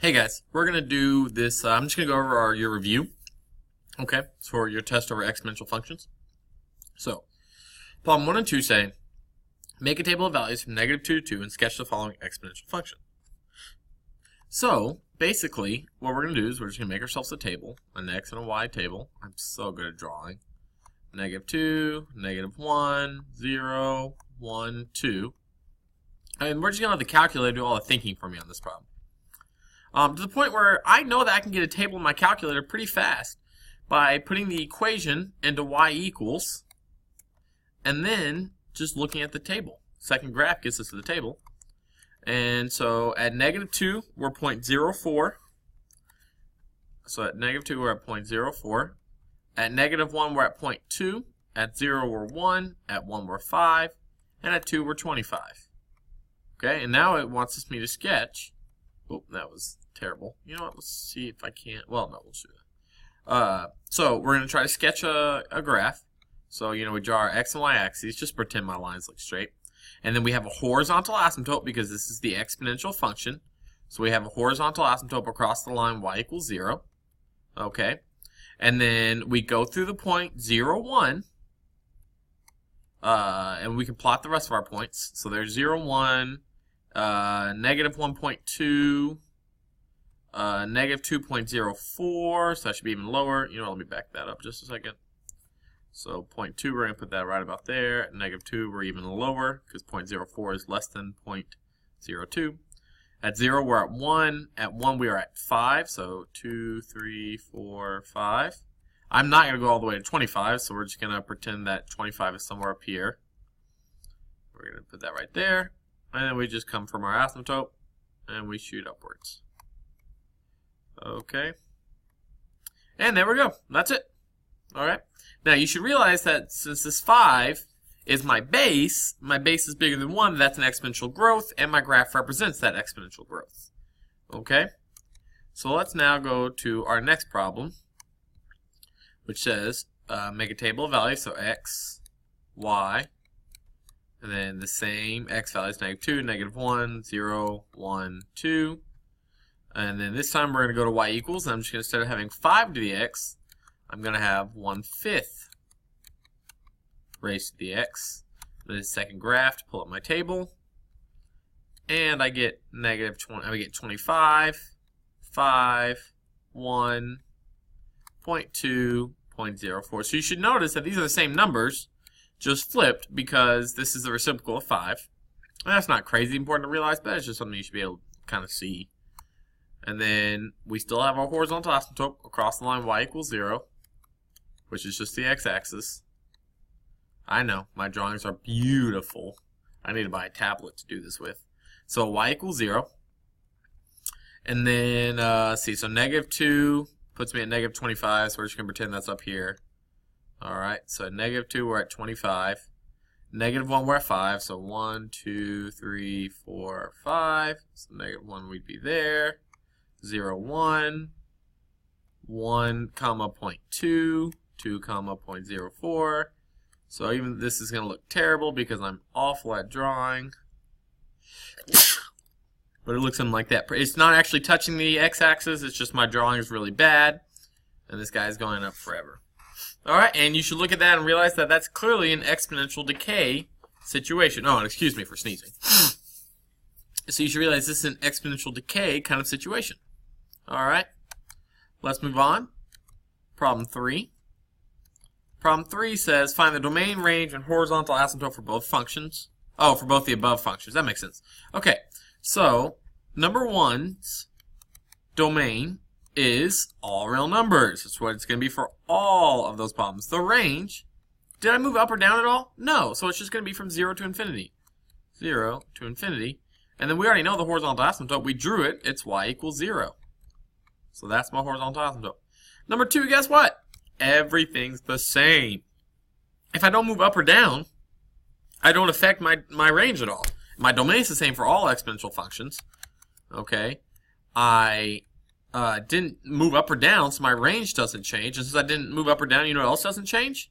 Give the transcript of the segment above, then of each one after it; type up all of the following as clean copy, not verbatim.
Hey guys, we're going to do this, I'm just going to go over your review, okay, for your test over exponential functions. So, problem 1 and 2 say, make a table of values from -2 to 2 and sketch the following exponential function. So, basically, what we're going to do is we're just going to make ourselves a table, an x and a y table. I'm so good at drawing. -2, -1, 0, 1, 2. And we're just going to have the calculator do all the thinking for me on this problem. To the point where I know that I can get a table in my calculator pretty fast by putting the equation into y equals and then just looking at the table. Second graph gets us to the table. And so at -2, we're 0.04. So at -2, we're at 0.04. At -1, we're at 0.2. At 0, we're 1. At 1, we're 5. And at 2, we're 25. Okay, and now it wants me to sketch. Oh, that was terrible. You know what? Let's see if I can't. Well, no, we'll do that. So we're going to try to sketch a graph. So, we draw our x and y axes. Just pretend my lines look straight. And then we have a horizontal asymptote because this is the exponential function. So we have a horizontal asymptote across the line y equals 0. Okay. And then we go through the point 0, 1. And we can plot the rest of our points. So there's 0, 1. -1.2, -2.04, so that should be even lower. Let me back that up just a second. So 0.2, we're going to put that right about there. At -2, we're even lower because 0.04 is less than 0.02. At 0, we're at 1. At 1, we are at 5. So 2, 3, 4, 5. I'm not going to go all the way to 25, so we're just going to pretend that 25 is somewhere up here. We're going to put that right there. And then we just come from our asymptote and we shoot upwards. Okay. And there we go. That's it. Alright. Now you should realize that since this 5 is my base is bigger than 1, that's an exponential growth, and my graph represents that exponential growth. Okay? So let's now go to our next problem, which says make a table of values, so x, y, and then the same x values, -2, -1, 0, 1, 2. And then this time we're going to go to y equals. And I'm just going to, instead of having 5 to the x, I'm going to have 1/5 raised to the x. Then the second graph to pull up my table. And I get -20. I get 25, 5, 1, 0.2, 0.04. So you should notice that these are the same numbers, just flipped, because this is the reciprocal of 5. And that's not crazy important to realize, but it's just something you should be able to kind of see. And then we still have our horizontal asymptote across the line y equals 0, which is just the x-axis. I know, my drawings are beautiful. I need to buy a tablet to do this with. So y equals 0. And then, see, so -2 puts me at -25, so we're just going to pretend that's up here. Alright, so -2, we're at 25. -1, we're at 5. So 1, 2, 3, 4, 5. So -1, we'd be there. 0, 1. 1, comma 0.2. 2, comma 0.04. So even this is going to look terrible because I'm awful at drawing. But it looks something like that. It's not actually touching the x-axis. It's just my drawing is really bad. And this guy's going up forever. Alright, and you should look at that and realize that that's clearly an exponential decay situation. Oh, and excuse me for sneezing. So you should realize this is an exponential decay kind of situation. Alright, let's move on. Problem 3. Problem 3 says, find the domain, range, and horizontal asymptote for both functions. Oh, for both the above functions. That makes sense. Okay, so number 1's domain is all real numbers. That's what it's going to be for all of those problems. The range, did I move up or down at all? No, so it's just going to be from 0 to infinity. 0 to infinity. And then we already know the horizontal asymptote. We drew it. It's y equals 0. So that's my horizontal asymptote. Number 2, guess what? Everything's the same. If I don't move up or down, I don't affect my range at all. My domain is the same for all exponential functions. Okay. I didn't move up or down, so my range doesn't change. And since I didn't move up or down, you know what else doesn't change?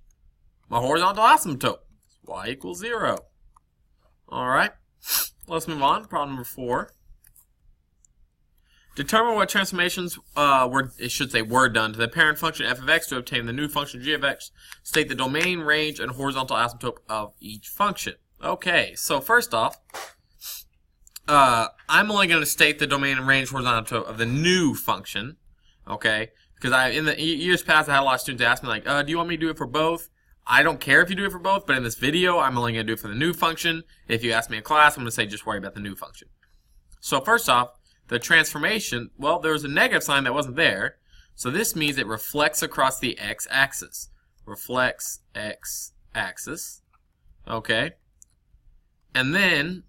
My horizontal asymptote. Y equals 0. Alright. Let's move on. Problem number 4. Determine what transformations were done to the parent function f of x to obtain the new function g of x. State the domain, range, and horizontal asymptote of each function. Okay, so first off, I'm only going to state the domain and range horizontal asymptote of the new function. Okay, because in the years past I had a lot of students ask me like, do you want me to do it for both? I don't care if you do it for both, but in this video I'm only going to do it for the new function. If you ask me in class, I'm going to say just worry about the new function. So first off, the transformation, well, there was a negative sign that wasn't there, so this means it reflects across the x-axis. Reflects x-axis. Okay. And then,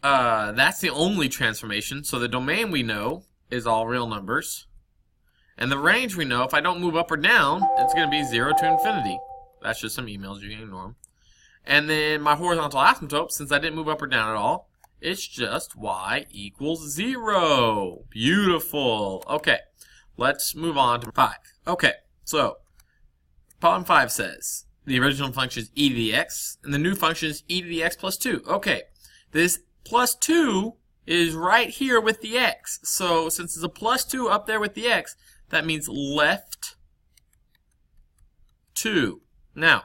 that's the only transformation, so the domain we know is all real numbers. And the range we know, if I don't move up or down, it's going to be 0 to infinity. That's just some emails, you can ignore them. And then my horizontal asymptote, since I didn't move up or down at all, it's just y equals 0. Beautiful. Okay, let's move on to 5. Okay, so problem 5 says the original function is e to the x, and the new function is e to the x plus 2. Okay, this plus 2 is right here with the x. So since it's a plus 2 up there with the x, that means left 2. Now,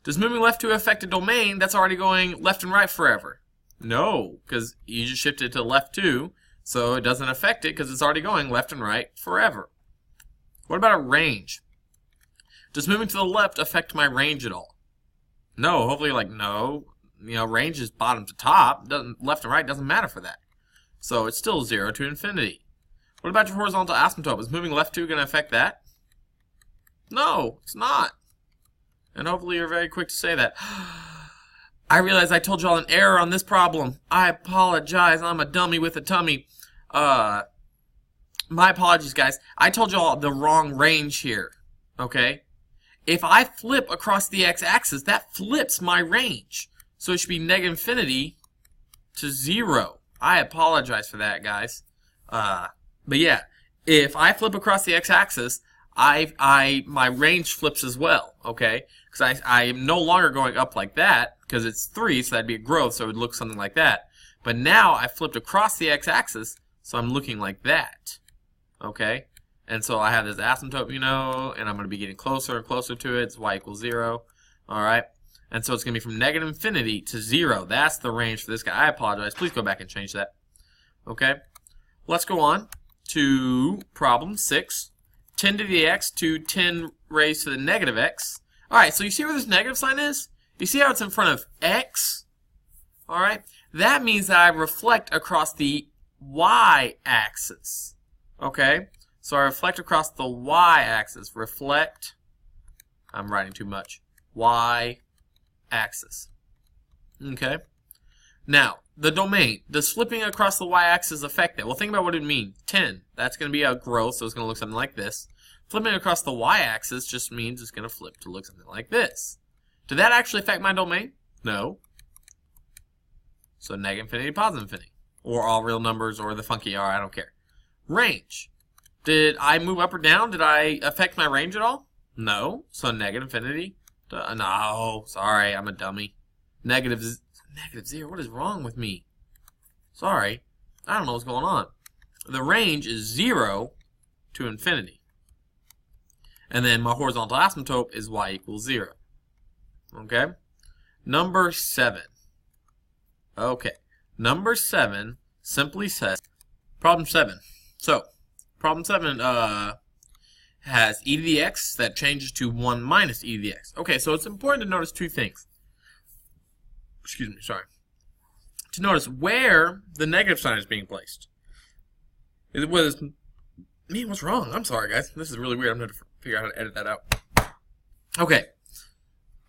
does moving left 2 affect a domain that's already going left and right forever? No, because you just shifted to left 2, so it doesn't affect it because it's already going left and right forever. What about a range? Does moving to the left affect my range at all? No, hopefully like no. You know, range is bottom to top. Left and right doesn't matter for that. So it's still 0 to infinity. What about your horizontal asymptote? Is moving left 2 going to affect that? No, it's not. And hopefully you're very quick to say that. I realize I told y'all an error on this problem. I apologize. I'm a dummy with a tummy. My apologies, guys. I told y'all the wrong range here. Okay? If I flip across the x-axis, that flips my range. So it should be negative infinity to 0. I apologize for that, guys. But yeah, if I flip across the x-axis, my range flips as well. Okay? Because I am no longer going up like that, because it's 3, so that'd be a growth, so it would look something like that. But now I flipped across the x-axis, so I'm looking like that. Okay? And so I have this asymptote, you know, and I'm going to be getting closer and closer to it. It's y equals 0. Alright? And so it's going to be from negative infinity to 0. That's the range for this guy. I apologize. Please go back and change that. Okay? Let's go on to problem 6. 10 to the x to 10 raised to the negative x. Alright, so you see where this negative sign is? You see how it's in front of x? Alright? That means that I reflect across the y-axis. Okay? So I reflect across the y-axis. Reflect. I'm writing too much. Y-axis. Okay? Now, the domain. Does flipping across the y-axis affect that? Well, think about what it means. 10. That's going to be a growth, so it's going to look something like this. Flipping across the y-axis just means it's going to flip to look something like this. Did that actually affect my domain? No. So negative infinity, positive infinity. Or all real numbers, or the funky R, I don't care. Range. Did I move up or down? Did I affect my range at all? No. So negative infinity. No. Sorry, I'm a dummy. Negative 0. What is wrong with me? Sorry. I don't know what's going on. The range is 0 to infinity. And then my horizontal asymptote is y equals 0. Okay? Number 7. Okay. Number 7 simply says, problem 7. So, problem 7 has e to the x that changes to 1 minus e to the x. Okay, so it's important to notice two things. Excuse me, sorry. To notice where the negative sign is being placed. What's wrong? I'm sorry, guys. This is really weird. I'm going to figure out how to edit that out. Okay.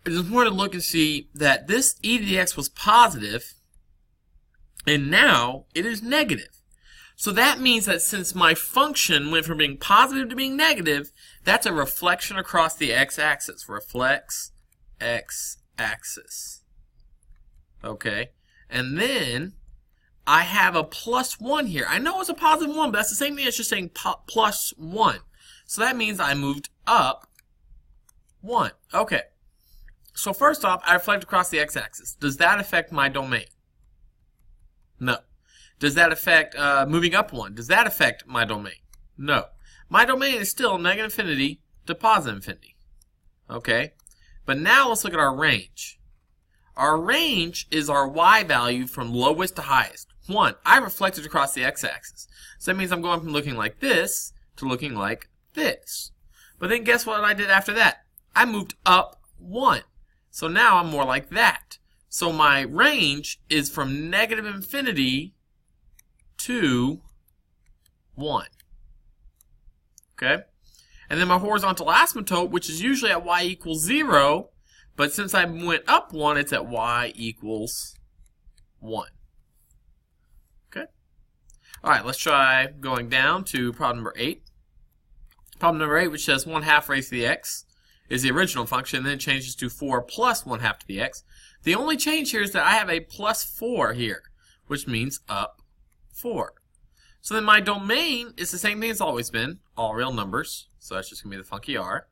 It's important to look and see that this e to the x was positive, and now it is negative. So that means that since my function went from being positive to being negative, that's a reflection across the x-axis. Reflects x-axis. Okay? And then I have a plus 1 here. I know it's a positive 1, but that's the same thing as just saying plus 1. So that means I moved up 1. Okay. So first off, I reflect across the x-axis. Does that affect my domain? No. Does that affect moving up 1? Does that affect my domain? No. My domain is still negative infinity to positive infinity. Okay? But now let's look at our range. Our range is our y value from lowest to highest. 1, I reflected across the x-axis. So that means I'm going from looking like this to looking like this. But then guess what I did after that? I moved up 1. So now I'm more like that. So my range is from negative infinity to 1. Okay? And then my horizontal asymptote, which is usually at y equals 0, but since I went up 1, it's at y equals 1. Okay? Alright, let's try going down to problem number 8. Problem number 8, which says 1/2 raised to the x, is the original function, and then it changes to 4 plus 1/2 to the x. The only change here is that I have a plus 4 here, which means up 4. So then my domain is the same thing it's always been, all real numbers, so that's just going to be the funky r.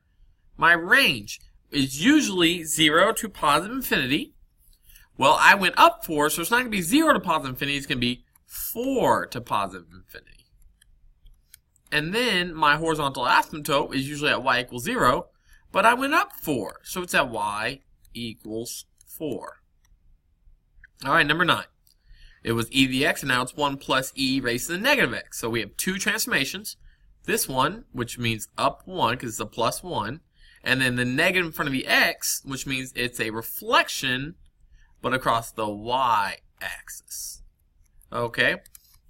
My range is usually 0 to positive infinity. Well, I went up 4, so it's not going to be 0 to positive infinity, it's going to be 4 to positive infinity. And then my horizontal asymptote is usually at y equals 0, but I went up 4, so it's at y equals 4. Alright, number 9. It was e to the x, and now it's 1 plus e raised to the negative x. So we have two transformations. This one, which means up 1, because it's a plus 1. And then the negative in front of the x, which means it's a reflection, but across the y-axis. Okay?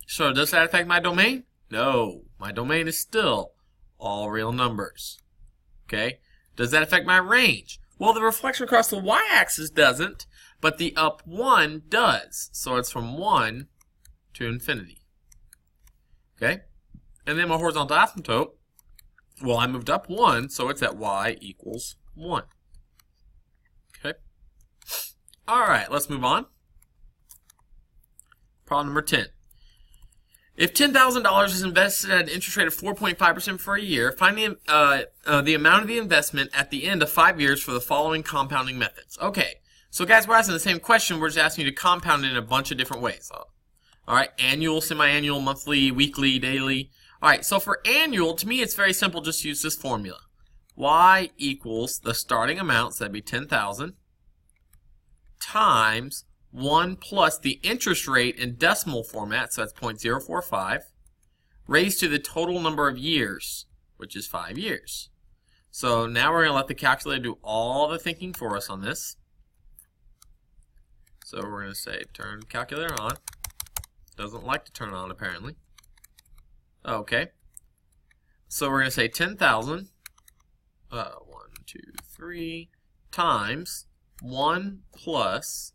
So does that affect my domain? No. My domain is still all real numbers. Okay? Does that affect my range? Well, the reflection across the y-axis doesn't, but the up 1 does. So it's from 1 to infinity. Okay? And then my horizontal asymptote, well, I moved up 1, so it's at y equals 1. Okay? Alright, let's move on. Problem number 10. If $10,000 is invested at an interest rate of 4.5% for a year, find the amount of the investment at the end of 5 years for the following compounding methods. Okay, so guys, we're asking the same question. We're just asking you to compound it in a bunch of different ways. Alright, annual, semi-annual, monthly, weekly, daily. Alright, so for annual, to me it's very simple. Just use this formula. Y equals the starting amount, so that'd be 10,000, times 1 plus the interest rate in decimal format, so that's 0.045, raised to the total number of years, which is 5 years. So now we're going to let the calculator do all the thinking for us on this. So we're going to say turn calculator on. Doesn't like to turn on apparently. Okay. So we're going to say 10,000, 1, 2, 3, times 1 plus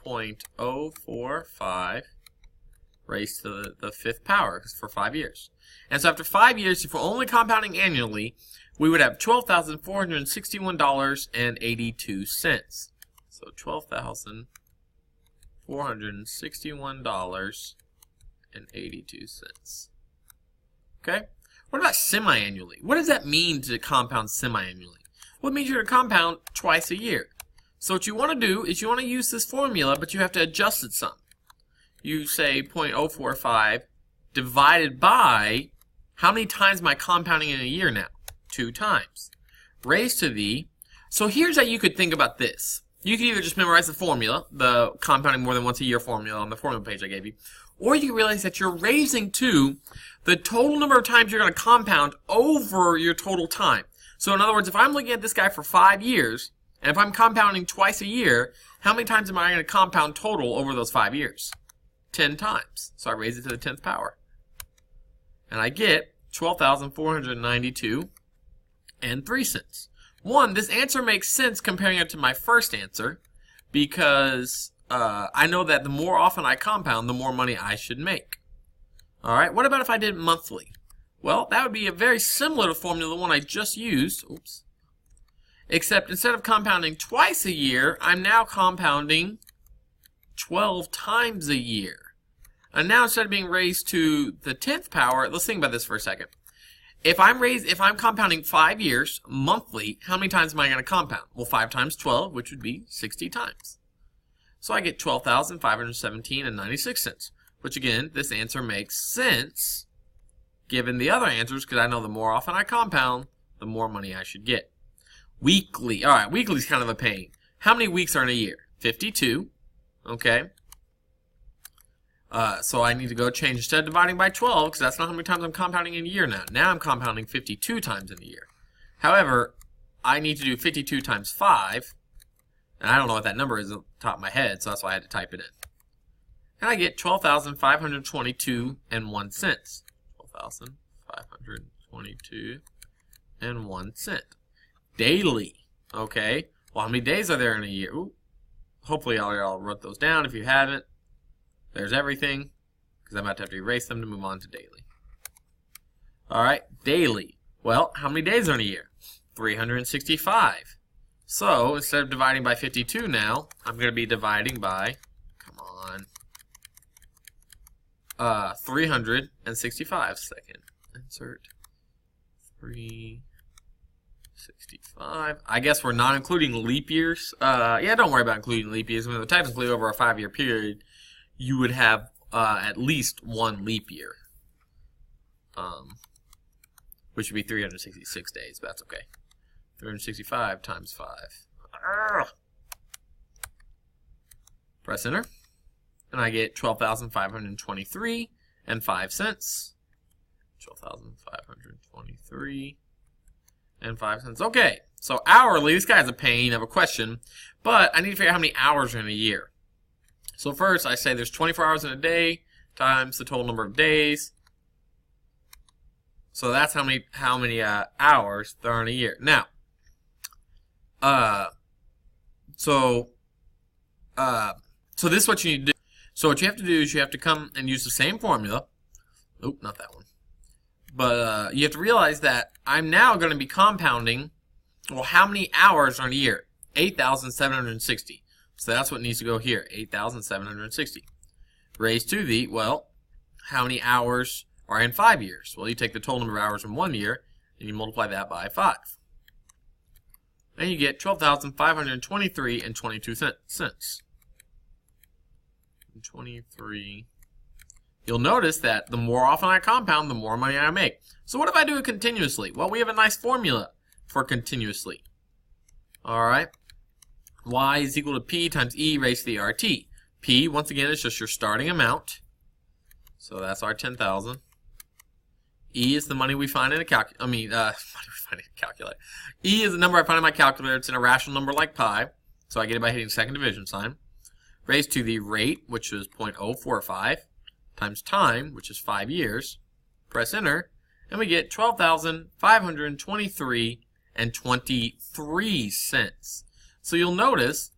0.045 raised to the 5th power, because for 5 years. And so after 5 years, if we're only compounding annually, we would have $12,461.82. So $12,461.82. Okay? What about semi-annually? What does that mean to compound semi-annually? Well, it means you're going to compound twice a year. So what you want to do is you want to use this formula, but you have to adjust it some. You say 0.045 divided by, how many times am I compounding in a year now? 2 times. Raised to the, so here's how you could think about this. You could either just memorize the formula, the compounding more than once a year formula on the formula page I gave you, or you can realize that you're raising to the total number of times you're going to compound over your total time. So in other words, if I'm looking at this guy for 5 years, and if I'm compounding twice a year, how many times am I going to compound total over those 5 years? 10 times. So I raise it to the 10th power. And I get 12,492 and 3 cents. One, this answer makes sense comparing it to my first answer, because I know that the more often I compound, the more money I should make. Alright, what about if I did it monthly? Well, that would be a very similar to the formula, the one I just used. Oops. Except instead of compounding twice a year, I'm now compounding 12 times a year. And now instead of being raised to the 10th power, let's think about this for a second. If I'm compounding 5 years monthly, how many times am I going to compound? Well, 5 times 12, which would be 60 times. So I get 12,517 and 96 cents. which again, this answer makes sense given the other answers, because I know the more often I compound, the more money I should get. Weekly. All right, weekly is kind of a pain. How many weeks are in a year? 52. Okay. So I need to go change, instead of dividing by 12, because that's not how many times I'm compounding in a year now. Now I'm compounding 52 times in a year. However, I need to do 52 times 5, and I don't know what that number is off the top of my head, so that's why I had to type it in. And I get 12,522 and 1 cent. 12,522 and 1 cent. Daily. Okay. Well, how many days are there in a year? Ooh. Hopefully y'all wrote those down. If you haven't, there's everything, because I'm about to have to erase them to move on to daily. All right, daily. Well, how many days are in a year? 365. So instead of dividing by 52 now, I'm going to be dividing by, come on, 365. Second, insert 365. I guess we're not including leap years. Yeah, don't worry about including leap years. When the type include over a 5-year period, you would have at least 1 leap year, which would be 366 days, but that's okay. 365 times 5. Arrgh. Press enter, and I get 12,523 and 5 cents. 12,523 and 5 cents. Okay, so hourly, this guy's a pain. I have a question, but I need to figure out how many hours are in a year. So first, I say there's 24 hours in a day times the total number of days. So that's how many hours there are in a year. Now, so this is what you need to do. So what you have to do is you have to come and use the same formula. Oop, not that one. But you have to realize that I'm now going to be compounding. Well, how many hours are in a year? 8,760. So that's what needs to go here, 8,760. Raised to the, well, how many hours are in 5 years? Well, you take the total number of hours in 1 year, and you multiply that by 5. And you get 12,523 and 22 cents. 23. You'll notice that the more often I compound, the more money I make. So what if I do it continuously? Well, we have a nice formula for continuously. All right. Y is equal to P times E raised to the RT. P, once again, is just your starting amount. So that's our 10,000. E is the money we find in a calculator. E is the number I find in my calculator. It's an irrational number like pi. So I get it by hitting second division sign. Raised to the rate, which is 0.045, times time, which is 5 years. Press enter, and we get 12,523 and 23 cents. So you'll notice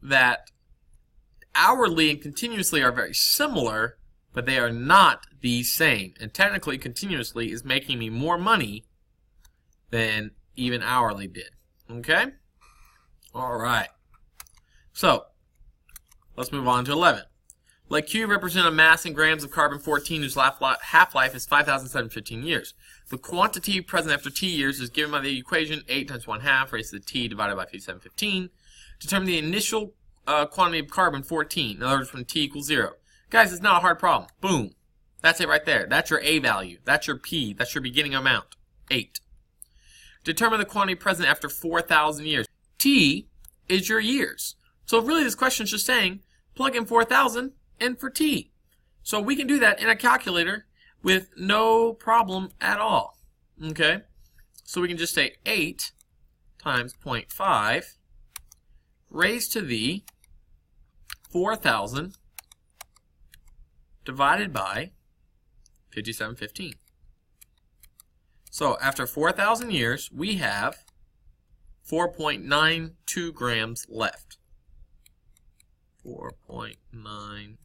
that hourly and continuously are very similar, but they are not the same. And technically, continuously is making me more money than even hourly did. Okay? All right. So, let's move on to 11. Let Q represent a mass in grams of carbon-14 whose half-life is 5,715 years. The quantity present after T years is given by the equation 8 times 1/2 raised to the T divided by 5715. Determine the initial quantity of carbon-14, in other words, when T equals 0. Guys, it's not a hard problem. Boom. That's it right there. That's your A value. That's your P. That's your beginning amount. 8. Determine the quantity present after 4,000 years. T is your years. So really this question is just saying, plug in 4,000 and for T. So we can do that in a calculator with no problem at all. Okay? So we can just say 8 times 0.5 raised to the 4,000 divided by 5715. So after 4,000 years, we have 4.92 grams left. 4.92.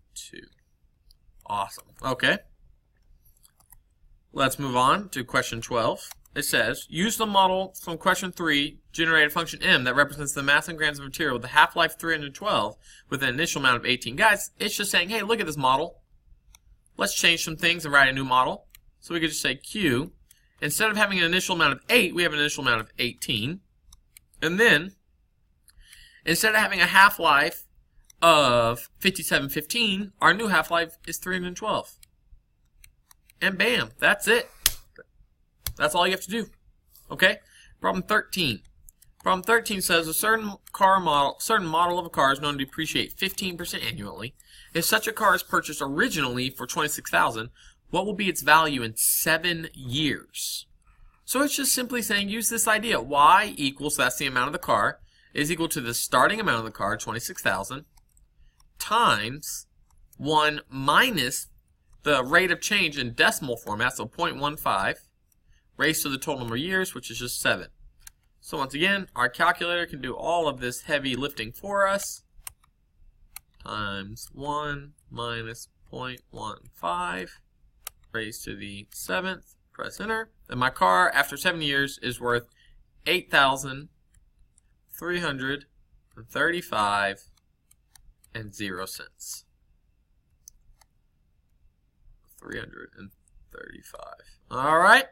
Awesome. Okay. Let's move on to question 12. It says, use the model from question 3, generate a function m that represents the mass in grams of material with a half-life 312 with an initial amount of 18. Guys, it's just saying, hey, look at this model. Let's change some things and write a new model. So we could just say Q. Instead of having an initial amount of 8, we have an initial amount of 18. And then, instead of having a half-life of 5715, our new half-life is 312. And bam, that's it. That's all you have to do. Okay? Problem 13. Problem 13 says a certain model of a car is known to depreciate 15% annually. If such a car is purchased originally for $26,000, what will be its value in 7 years? So it's just simply saying use this idea. Y equals, that's the amount of the car, is equal to the starting amount of the car, $26,000, times 1 minus the rate of change in decimal format, so 0.15, raised to the total number of years, which is just 7. So once again, our calculator can do all of this heavy lifting for us. Times 1 minus 0.15 raised to the 7th. Press enter. And my car, after 7 years, is worth $8,335 and 0 cents. 335. All right.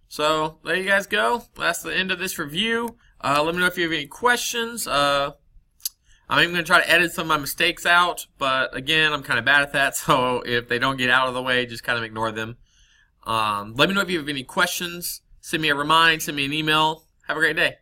So there you guys go. That's the end of this review. Let me know if you have any questions. I'm even going to try to edit some of my mistakes out, but again, I'm kind of bad at that, so if they don't get out of the way, just kind of ignore them. Let me know if you have any questions. Send me a remind, send me an email. Have a great day.